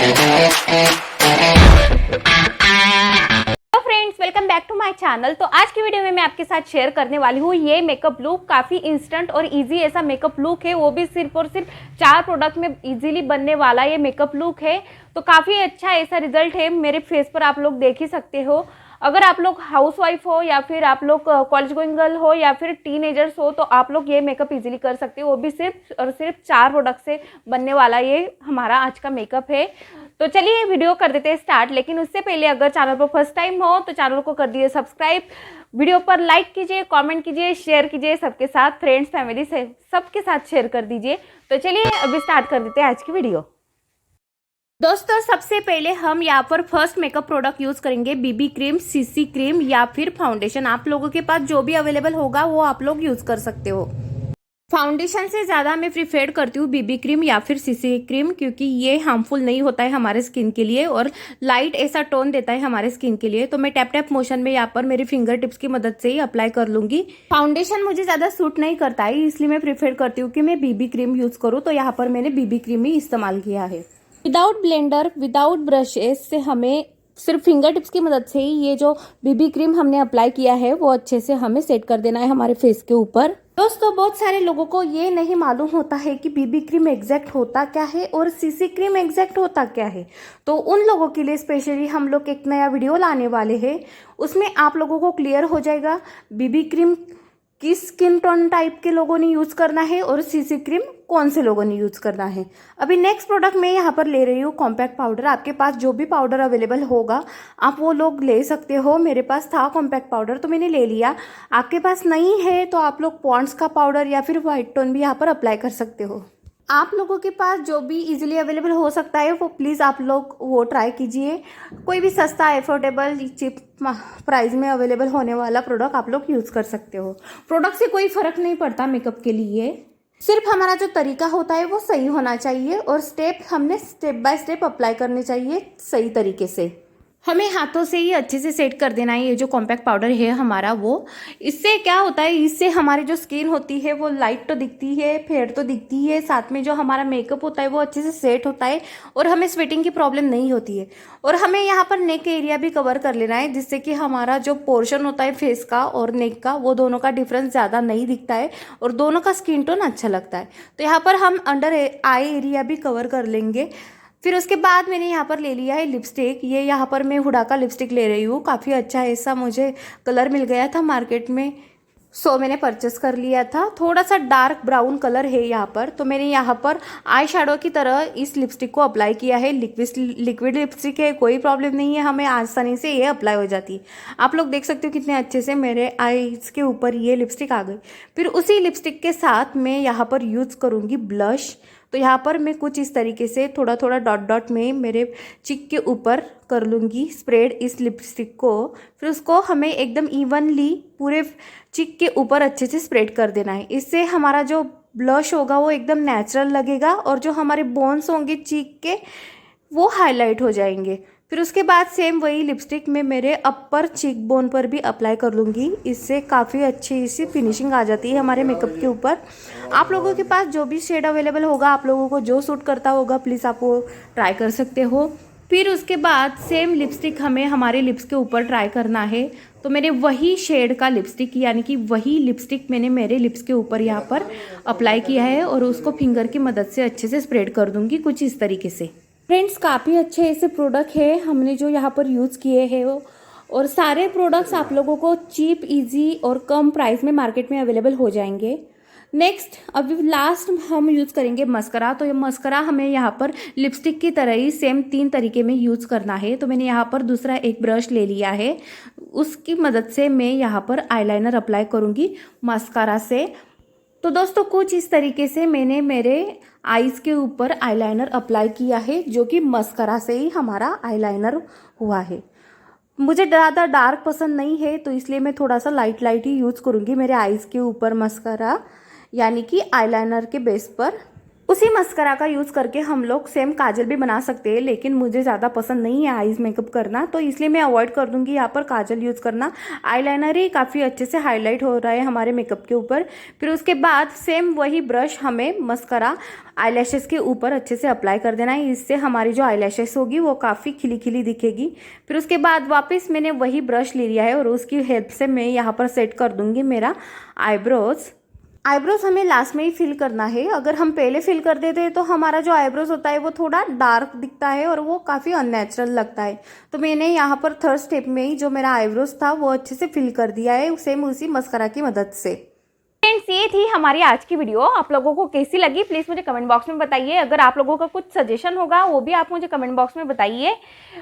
तो friends, welcome back to my channel. तो आज की वीडियो में मैं आपके साथ शेयर करने वाली हूँ ये मेकअप लुक। काफ़ी इंस्टेंट और इजी ऐसा मेकअप लुक है, वो भी सिर्फ और सिर्फ 4 प्रोडक्ट में इजीली बनने वाला ये मेकअप लुक है। तो काफ़ी अच्छा ऐसा रिजल्ट है, मेरे फेस पर आप लोग देख ही सकते हो। अगर आप लोग हाउसवाइफ हो या फिर आप लोग कॉलेज गोइंग गर्ल हो या फिर टीनेजर्स हो, तो आप लोग ये मेकअप इजीली कर सकते हो, वो भी सिर्फ और सिर्फ 4 प्रोडक्ट से बनने वाला ये हमारा आज का मेकअप है। तो चलिए वीडियो कर देते हैं स्टार्ट। लेकिन उससे पहले अगर चैनल पर फर्स्ट टाइम हो तो चैनल को कर दिए सब्सक्राइब, वीडियो पर लाइक कीजिए, कमेंट कीजिए, शेयर कीजिए सबके साथ, फ्रेंड्स फैमिली से सबके साथ शेयर कर दीजिए। तो चलिए अभी स्टार्ट कर देते हैं आज की वीडियो। दोस्तों, सबसे पहले हम यहाँ पर फर्स्ट मेकअप प्रोडक्ट यूज करेंगे बीबी क्रीम, सीसी क्रीम या फिर फाउंडेशन। आप लोगों के पास जो भी अवेलेबल होगा वो आप लोग यूज कर सकते हो। फाउंडेशन से ज़्यादा मैं प्रीफर करती हूँ बीबी क्रीम या फिर सीसी क्रीम, क्योंकि ये हार्मफुल नहीं होता है हमारे स्किन के लिए और लाइट ऐसा टोन देता है हमारे स्किन के लिए। तो मैं टैप टैप मोशन में यहाँ पर मेरी फिंगर टिप्स की मदद से ही अप्लाई कर लूंगी। फाउंडेशन मुझे ज़्यादा सूट नहीं करता है, इसलिए मैं प्रीफर करती हूँ कि मैं बीबी क्रीम यूज़ करूँ। तो यहाँ पर मैंने बीबी क्रीम ही इस्तेमाल किया है। विदाउट ब्लेंडर, विदाउट ब्रशेस से हमें सिर्फ फिंगर टिप्स की मदद से ही ये जो बीबी क्रीम हमने अप्लाई किया है वो अच्छे से हमें सेट कर देना है हमारे फेस के ऊपर। दोस्तों, बहुत सारे लोगों को ये नहीं मालूम होता है कि बीबी क्रीम एग्जैक्ट होता क्या है और सीसी क्रीम एग्जैक्ट होता क्या है। तो उन लोगों के लिए स्पेशली हम लोग एक नया वीडियो लाने वाले हैं, उसमें आप लोगों को क्लियर हो जाएगा बीबी क्रीम किस स्किन टोन टाइप के लोगों ने यूज़ करना है और सीसी क्रीम कौन से लोगों ने यूज़ करना है। अभी नेक्स्ट प्रोडक्ट मैं यहाँ पर ले रही हूँ कॉम्पैक्ट पाउडर। आपके पास जो भी पाउडर अवेलेबल होगा आप वो लोग ले सकते हो। मेरे पास था कॉम्पैक्ट पाउडर तो मैंने ले लिया। आपके पास नहीं है तो आप लोग पॉन्ड्स का पाउडर या फिर वाइट टोन भी यहाँ पर अप्लाई कर सकते हो। आप लोगों के पास जो भी इजीली अवेलेबल हो सकता है वो प्लीज़ आप लोग वो ट्राई कीजिए। कोई भी सस्ता, एफोर्डेबल, चीप प्राइस में अवेलेबल होने वाला प्रोडक्ट आप लोग यूज़ कर सकते हो। प्रोडक्ट से कोई फ़र्क नहीं पड़ता मेकअप के लिए, सिर्फ हमारा जो तरीका होता है वो सही होना चाहिए और हमने स्टेप बाय स्टेप अप्लाई करने चाहिए सही तरीके से। हमें हाथों से ही अच्छे से सेट कर देना है ये जो कॉम्पैक्ट पाउडर है हमारा वो। इससे क्या होता है, इससे हमारी जो स्किन होती है वो लाइट तो दिखती है, फेयर तो दिखती है, साथ में जो हमारा मेकअप होता है वो अच्छे से सेट होता है और हमें स्वेटिंग की प्रॉब्लम नहीं होती है। और हमें यहाँ पर नेक एरिया भी कवर कर लेना है, जिससे कि हमारा जो पोर्शन होता है फेस का और नेक का वो दोनों का डिफरेंस ज़्यादा नहीं दिखता है और दोनों का स्किन टोन अच्छा लगता है। तो यहाँ पर हम अंडर आई एरिया भी कवर कर लेंगे। फिर उसके बाद मैंने यहाँ पर ले लिया है लिपस्टिक। ये यहाँ पर मैं हुडा का लिपस्टिक ले रही हूँ। काफ़ी अच्छा ऐसा मुझे कलर मिल गया था मार्केट में, सो मैंने परचेस कर लिया था। थोड़ा सा डार्क ब्राउन कलर है यहाँ पर, तो मैंने यहाँ पर आई शेडो की तरह इस लिपस्टिक को अप्लाई किया है। लिक्विड लिपस्टिक है, कोई प्रॉब्लम नहीं है, हमें आसानी से ये अप्लाई हो जाती है। आप लोग देख सकते हो कितने अच्छे से मेरे आईज के ऊपर ये लिपस्टिक आ गई। फिर उसी लिपस्टिक के साथ मैं यहाँ पर यूज़ करूँगी ब्लश। तो यहाँ पर मैं कुछ इस तरीके से थोड़ा थोड़ा डॉट डॉट में मेरे चिक के ऊपर कर लूँगी स्प्रेड इस लिपस्टिक को। फिर उसको हमें एकदम इवनली पूरे चिक के ऊपर अच्छे से स्प्रेड कर देना है। इससे हमारा जो ब्लश होगा वो एकदम नेचुरल लगेगा और जो हमारे बोन्स होंगे चीक के वो हाईलाइट हो जाएंगे। फिर उसके बाद सेम वही लिपस्टिक मैं मेरे अपर चीक बोन पर भी अप्लाई कर लूँगी। इससे काफ़ी अच्छी सी फिनिशिंग आ जाती है हमारे मेकअप के ऊपर। आप लोगों के पास जो भी शेड अवेलेबल होगा, आप लोगों को जो सूट करता होगा, प्लीज़ आप वो ट्राई कर सकते हो। फिर उसके बाद सेम लिपस्टिक हमें हमारे लिप्स के ऊपर ट्राई करना है। तो मैंने वही शेड का लिपस्टिक यानी कि वही लिपस्टिक मैंने मेरे लिप्स के ऊपर यहाँ पर अप्लाई किया है और उसको फिंगर की मदद से अच्छे से स्प्रेड कर दूँगी कुछ इस तरीके से। फ्रेंड्स, काफ़ी अच्छे ऐसे प्रोडक्ट है हमने जो यहाँ पर यूज़ किए हैं वो, और सारे प्रोडक्ट्स आप लोगों को चीप, इजी और कम प्राइस में मार्केट में अवेलेबल हो जाएंगे। नेक्स्ट अभी लास्ट हम यूज़ करेंगे मस्करा। तो ये मस्करा हमें यहाँ पर लिपस्टिक की तरह ही सेम 3 तरीके में यूज़ करना है। तो मैंने यहाँ पर दूसरा एक ब्रश ले लिया है, उसकी मदद से मैं यहाँ पर आईलाइनर अप्लाई करूँगी मस्कारा से। तो दोस्तों, कुछ इस तरीके से मैंने मेरे आईज के ऊपर आईलाइनर अप्लाई किया है, जो कि मस्करा से ही हमारा आईलाइनर हुआ है। मुझे ज़्यादा डार्क पसंद नहीं है तो इसलिए मैं थोड़ा सा लाइट लाइट ही यूज़ करूँगी मेरे आईज के ऊपर मस्करा, यानी कि आईलाइनर के बेस पर। उसी मस्करा का यूज़ करके हम लोग सेम काजल भी बना सकते हैं, लेकिन मुझे ज़्यादा पसंद नहीं है आईज मेकअप करना, तो इसलिए मैं अवॉइड कर दूंगी यहाँ पर काजल यूज़ करना। आईलाइनर ही काफ़ी अच्छे से हाईलाइट हो रहा है हमारे मेकअप के ऊपर। फिर उसके बाद सेम वही ब्रश हमें मस्करा आईलैशेस के ऊपर अच्छे से अप्लाई कर देना है, इससे हमारी जो आईलैशेस होगी वो काफ़ी खिली खिली दिखेगी। फिर उसके बाद वापस मैंने वही ब्रश ले लिया है और उसकी हेल्प से मैं यहाँ पर सेट कर दूंगी मेरा आईब्रोज हमें लास्ट में ही फिल करना है। अगर हम पहले फिल कर देते हैं तो हमारा जो आईब्रोज होता है वो थोड़ा डार्क दिखता है और वो काफ़ी अननेचुरल लगता है। तो मैंने यहाँ पर थर्ड स्टेप में ही जो मेरा आईब्रोज था वो अच्छे से फिल कर दिया है, सेम उसी मस्करा की मदद से। फ्रेंड्स, ये थी हमारी आज की वीडियो। आप लोगों को कैसी लगी प्लीज़ मुझे कमेंट बॉक्स में बताइए। अगर आप लोगों का कुछ सजेशन होगा वो भी आप मुझे कमेंट बॉक्स में बताइए।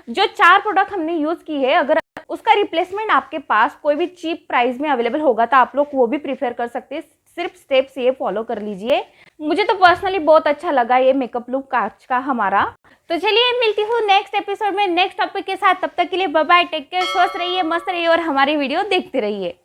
जो 4 प्रोडक्ट हमने यूज़ की है, अगर उसका रिप्लेसमेंट आपके पास कोई भी चीप प्राइस में अवेलेबल होगा तो आप लोग वो भी प्रीफर कर सकते हैं। सिर्फ स्टेप्स ये फॉलो कर लीजिए। मुझे तो पर्सनली बहुत अच्छा लगा ये मेकअप लुक आज का हमारा। तो चलिए मिलती हूँ नेक्स्ट एपिसोड में नेक्स्ट टॉपिक के साथ। तब तक के लिए बाय बाय, टेक केयर, स्वस्थ रहिए, मस्त रहिए और हमारी वीडियो देखते रहिए।